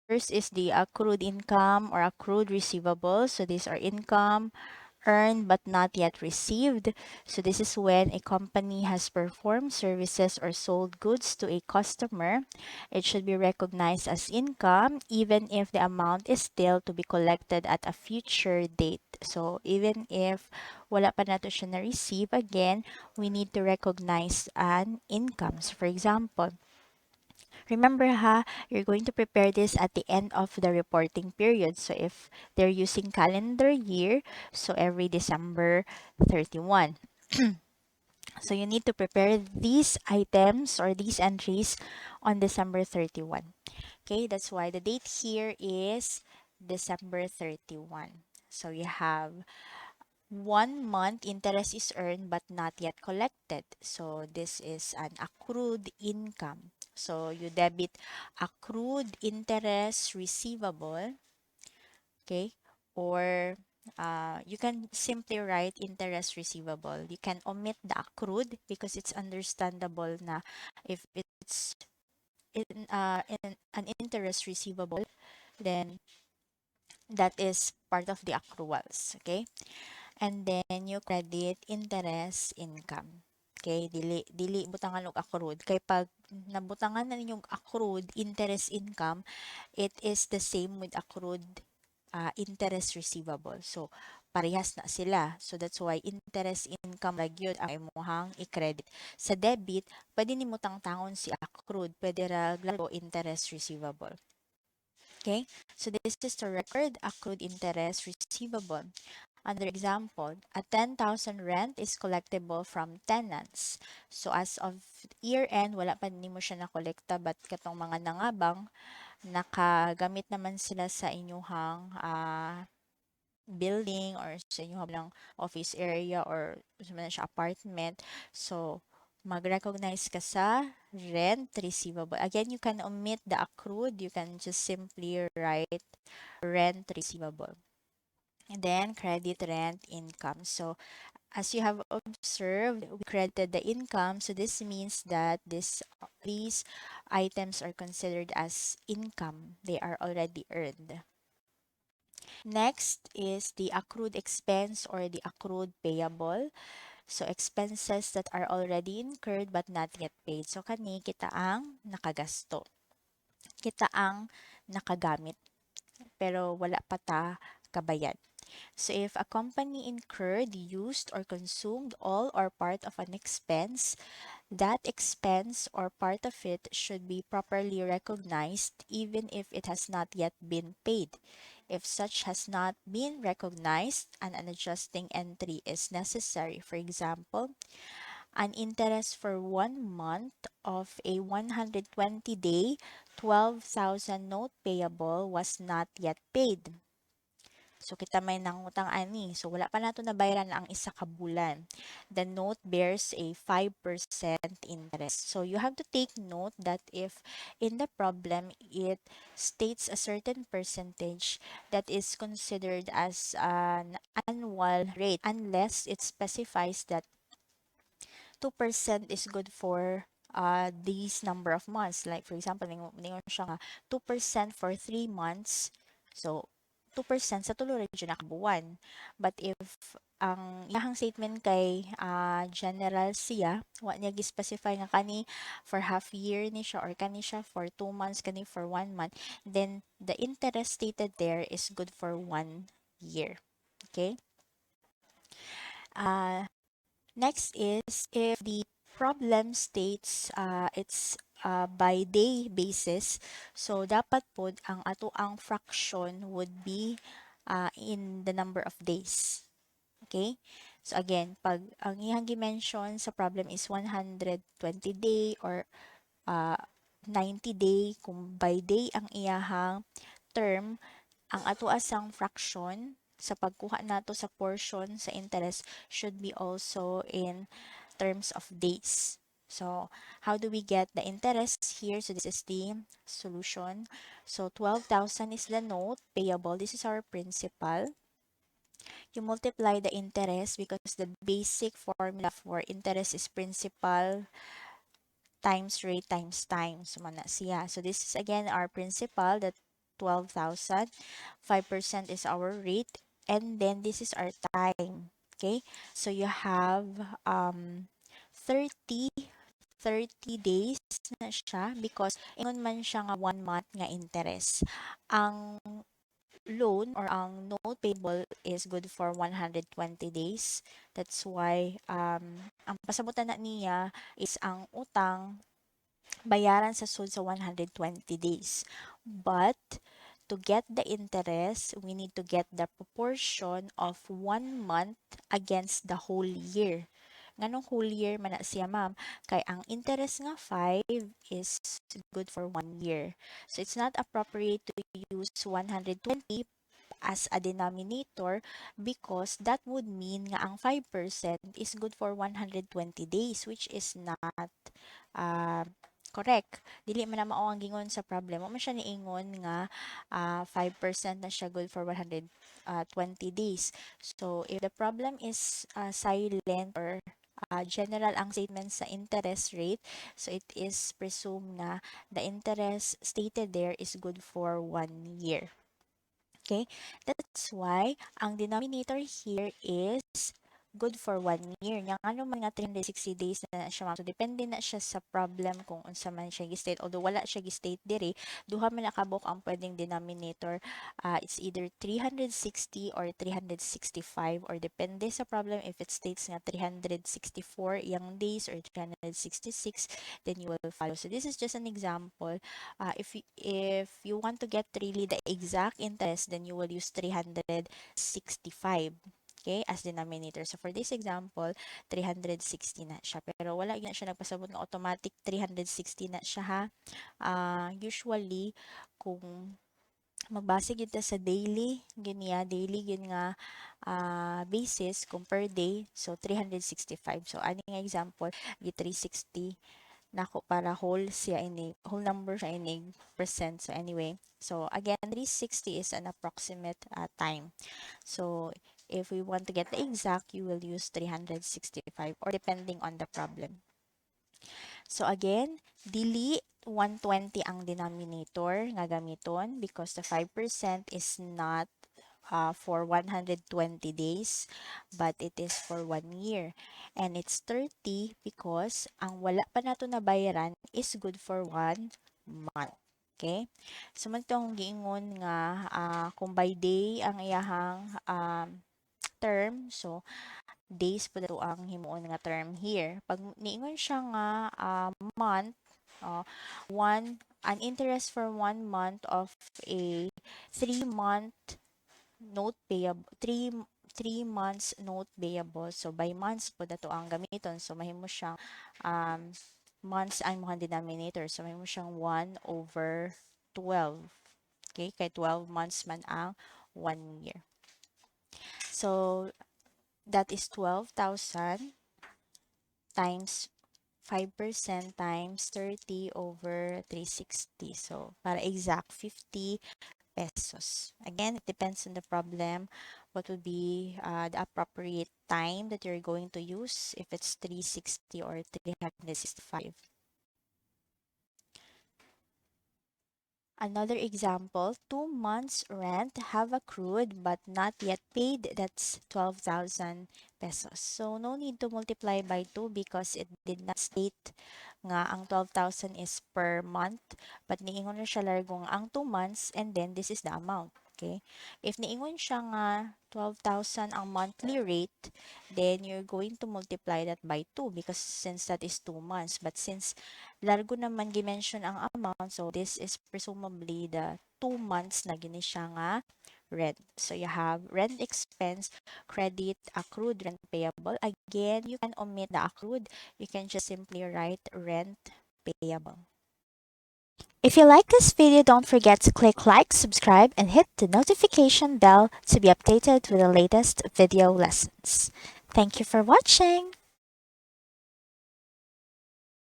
First is the accrued income or accrued receivables. So these are income earned but not yet received. So this is when a company has performed services or sold goods to a customer. It should be recognized as income even if the amount is still to be collected at a future date. So even if wala pa nato siya na-receive, again, we need to recognize an income. So for example, remember you're going to prepare this at the end of the reporting period. So if they're using calendar year, so every December 31. So you need to prepare these items or these entries on December 31. Okay, that's why the date here is December 31. So you have 1 month interest is earned but not yet collected. So this is an accrued income. So you debit accrued interest receivable, okay? Or you can simply write interest receivable. You can omit the accrued because it's understandable na if it's in an interest receivable, then that is part of the accruals, okay? And then you credit interest income. Okay, dili butangan og accrued kay pag nabutangan na ninyong accrued interest income, it is the same with accrued interest receivable. So parehas na sila. So that's why interest income ra gyud ang imong i-credit. Sa debit, pwede nimo tangtangon si accrued, pwede ra lalo interest receivable. Okay? So this is to record accrued interest receivable. Another example, a 10,000 rent is collectible from tenants. So as of year-end, wala pa nimo siya nakolekta but katong mga nangabang, nakagamit naman sila sa inyuhang building or sa inyuhang lang office area or sa man siya apartment. So mag-recognize ka sa rent receivable. Again, you can omit the accrued. You can just simply write rent receivable. And then credit rent income. So as you have observed, we credited the income. So this means that these items are considered as income. They are already earned. Next is the accrued expense or the accrued payable. So expenses that are already incurred but not yet paid. So kani kita ang nakagasto. Kita ang nakagamit pero wala pa ta kabayad. So if a company incurred, used, or consumed all or part of an expense, that expense or part of it should be properly recognized even if it has not yet been paid. If such has not been recognized, an adjusting entry is necessary. For example, an interest for 1 month of a 120-day 12,000 note payable was not yet paid. So, kita may nangutang ani. So, wala pa nato nabayaran ang isa ka bulan. The note bears a 5% interest. So, you have to take note that if in the problem, it states a certain percentage that is considered as an annual rate unless it specifies that 2% is good for these number of months. Like, for example, ningon siya nga 2% for 3 months. So, 2% sa tulo rin dyan nakabuwan. But if ang iyahang statement kay general siya, wa niya gi-specify nga kani for half year ni siya or kani siya for 2 months, kani for 1 month, then the interest stated there is good for 1 year. Okay? Uh, Next is if the problem states it's by day basis, so dapat po ang ato ang fraction would be in the number of days. Okay? So again, pag ang iyang mention sa problem is 120 day or 90 day, kung by day ang iyahang term, ang ato asang fraction sa pagkuha nato sa portion sa interest should be also in terms of days. So, how do we get the interest here? So, this is the solution. So, 12,000 is the note payable. This is our principal. You multiply the interest because the basic formula for interest is principal times rate times time. So, mana siya. So, this is again our principal that 12,000. 5% is our rate. And then this is our time. Okay? So you have 30 30 days na siya because ingon man siya nga 1 month nga interest. Ang loan or ang note payable is good for 120 days. That's why ang pasabutan na niya is ang utang bayaran sa sud sa 120 days. But to get the interest, we need to get the proportion of 1 month against the whole year. Nganong whole year man na siya, ma'am? Kay ang interest nga 5 is good for 1 year. So it's not appropriate to use 120 as a denominator because that would mean nga ang 5% is good for 120 days, which is not uh, correct. Dili man na mao ang gingon sa problem. Mo man siya niingon nga 5% na siya good for 120 days. So if the problem is silent or general ang statement sa interest rate, so it is presumed na the interest stated there is good for 1 year. Okay, that's why ang denominator here is good for 1 year. Yang ano man nga 360 days na siya, ma'am. So, depende na siya sa problem kung unsa man siya gi-state. Although wala siya gi-state diri, duha man nakabuk ang pwedeng denominator. It's either 360 or 365 or depende sa problem. If it states nga 364 yung days or 366, then you will follow. So, this is just an example. If you want to get really the exact interest, then you will use 365. Okay, as denominator. So, for this example, 360 na siya. Pero wala yun na siya nagpasabot ng automatic 360 na siya ha. Usually, kung magbase gyud ta sa daily, daily yun nga basis kung per day, so 365. So, ani nga example, 360 nako para whole number siya ini percent. So anyway, so again 360 is an approximate time. So if we want to get the exact, you will use 365 or depending on the problem. So again, dili 120 ang denominator nga gamiton because the 5% is not for 120 days, but it is for 1 year. And it's 30 because ang wala pa nato na bayaran is good for 1 month. Okay? So, man itong giingon nga kung by day ang iyahang term, so days po dato ang himuon nga term here. Pag niingon siya nga month, an interest for 1 month of a 3-month note payable, 3 months note payable. So by months po dato ang gamiton. So mahimo siyang months ang mga denominator. So mahimo siyang 1/12. Okay, kay 12 months man ang 1 year. So that is 12,000 times 5% times 30 over 360. So, para exact, 50 pesos. Again, it depends on the problem. What would be the appropriate time that you're going to use, if it's 360 or 365. Another example, 2 months rent have accrued but not yet paid. That's 12,000 pesos. So, no need to multiply by 2 because it did not state nga ang 12,000 is per month. But niingon na siya largong ang 2 months and then this is the amount. Okay? If niingon siya nga 12,000 ang monthly rate, then you're going to multiply that by 2 because since that is 2 months. But since largo naman gi-mention ang amount, so this is presumably the 2 months na gini siya nga rent. So you have rent expense, credit, accrued, rent payable. Again, you can omit the accrued. You can just simply write rent payable. If you like this video, don't forget to click like, subscribe, and hit the notification bell to be updated with the latest video lessons. Thank you for watching.